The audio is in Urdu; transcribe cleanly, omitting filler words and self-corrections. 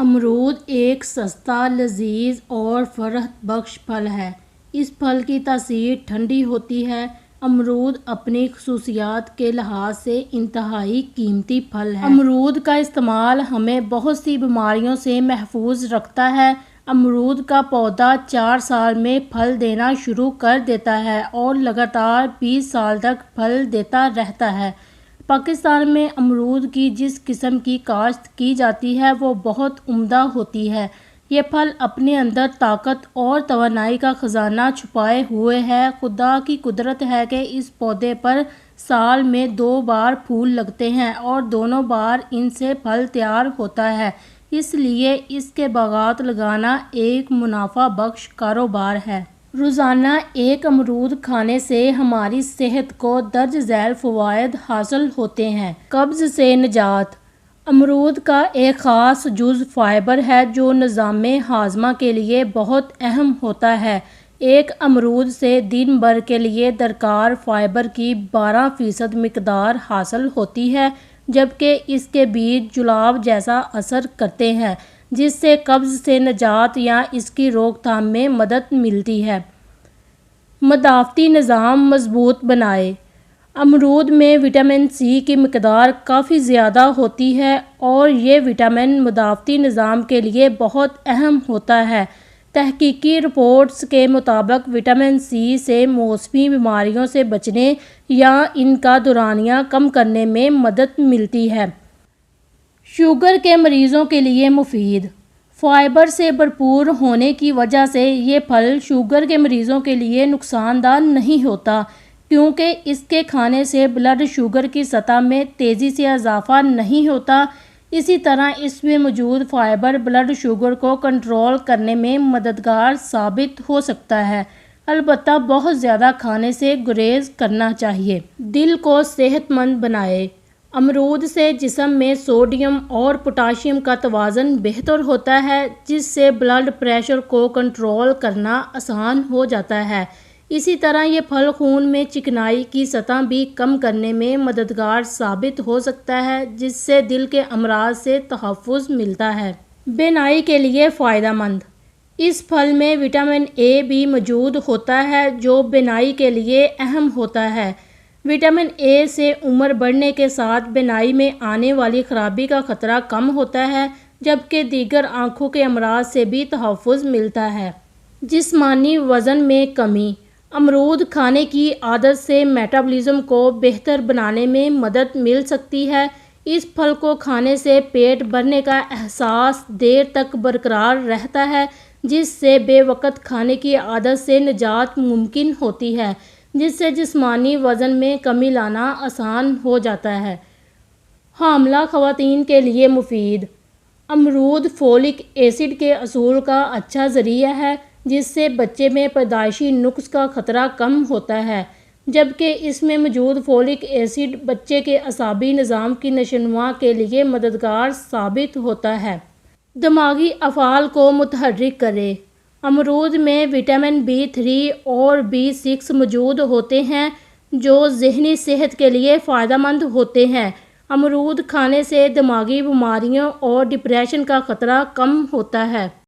امرود ایک سستا، لذیذ اور فرحت بخش پھل ہے۔ اس پھل کی تاثیر ٹھنڈی ہوتی ہے۔ امرود اپنی خصوصیات کے لحاظ سے انتہائی قیمتی پھل ہے۔ امرود کا استعمال ہمیں بہت سی بیماریوں سے محفوظ رکھتا ہے۔ امرود کا پودا 4 سال میں پھل دینا شروع کر دیتا ہے اور لگاتار 20 سال تک پھل دیتا رہتا ہے۔ پاکستان میں امرود کی جس قسم کی کاشت کی جاتی ہے وہ بہت عمدہ ہوتی ہے۔ یہ پھل اپنے اندر طاقت اور توانائی کا خزانہ چھپائے ہوئے ہے۔ خدا کی قدرت ہے کہ اس پودے پر سال میں 2 بار پھول لگتے ہیں اور دونوں بار ان سے پھل تیار ہوتا ہے، اس لیے اس کے باغات لگانا ایک منافع بخش کاروبار ہے۔ روزانہ ایک امرود کھانے سے ہماری صحت کو درج ذیل فوائد حاصل ہوتے ہیں۔ قبض سے نجات۔ امرود کا ایک خاص جز فائبر ہے جو نظام ہاضمہ کے لیے بہت اہم ہوتا ہے۔ ایک امرود سے دن بھر کے لیے درکار فائبر کی 12% مقدار حاصل ہوتی ہے، جبکہ اس کے بیج جلاب جیسا اثر کرتے ہیں جس سے قبض سے نجات یا اس کی روک تھام میں مدد ملتی ہے۔ مدافعتی نظام مضبوط بنائے۔ امرود میں وٹامن سی کی مقدار کافی زیادہ ہوتی ہے اور یہ وٹامن مدافعتی نظام کے لیے بہت اہم ہوتا ہے۔ تحقیقی رپورٹس کے مطابق وٹامن سی سے موسمی بیماریوں سے بچنے یا ان کا دورانیہ کم کرنے میں مدد ملتی ہے۔ شوگر کے مریضوں کے لیے مفید۔ فائبر سے بھرپور ہونے کی وجہ سے یہ پھل شوگر کے مریضوں کے لیے نقصان دہ نہیں ہوتا، کیونکہ اس کے کھانے سے بلڈ شوگر کی سطح میں تیزی سے اضافہ نہیں ہوتا۔ اسی طرح اس میں موجود فائبر بلڈ شوگر کو کنٹرول کرنے میں مددگار ثابت ہو سکتا ہے، البتہ بہت زیادہ کھانے سے گریز کرنا چاہیے۔ دل کو صحت مند بنائے۔ امرود سے جسم میں سوڈیم اور پوٹاشیم کا توازن بہتر ہوتا ہے، جس سے بلڈ پریشر کو کنٹرول کرنا آسان ہو جاتا ہے۔ اسی طرح یہ پھل خون میں چکنائی کی سطح بھی کم کرنے میں مددگار ثابت ہو سکتا ہے، جس سے دل کے امراض سے تحفظ ملتا ہے۔ بینائی کے لیے فائدہ مند۔ اس پھل میں وٹامن اے بھی موجود ہوتا ہے جو بینائی کے لیے اہم ہوتا ہے۔ وٹامن اے سے عمر بڑھنے کے ساتھ بینائی میں آنے والی خرابی کا خطرہ کم ہوتا ہے، جبکہ دیگر آنکھوں کے امراض سے بھی تحفظ ملتا ہے۔ جسمانی وزن میں کمی۔ امرود کھانے کی عادت سے میٹابولزم کو بہتر بنانے میں مدد مل سکتی ہے۔ اس پھل کو کھانے سے پیٹ بھرنے کا احساس دیر تک برقرار رہتا ہے، جس سے بے وقت کھانے کی عادت سے نجات ممکن ہوتی ہے، جس سے جسمانی وزن میں کمی لانا آسان ہو جاتا ہے۔ حاملہ خواتین کے لیے مفید۔ امرود فولک ایسڈ کے حصول کا اچھا ذریعہ ہے، جس سے بچے میں پیدائشی نقص کا خطرہ کم ہوتا ہے، جبکہ اس میں موجود فولک ایسڈ بچے کے اعصابی نظام کی نشوونما کے لیے مددگار ثابت ہوتا ہے۔ دماغی افعال کو متحرک کرے۔ امرود میں وٹامن B3 اور B6 موجود ہوتے ہیں جو ذہنی صحت کے لیے فائدہ مند ہوتے ہیں۔ امرود کھانے سے دماغی بیماریوں اور ڈپریشن کا خطرہ کم ہوتا ہے۔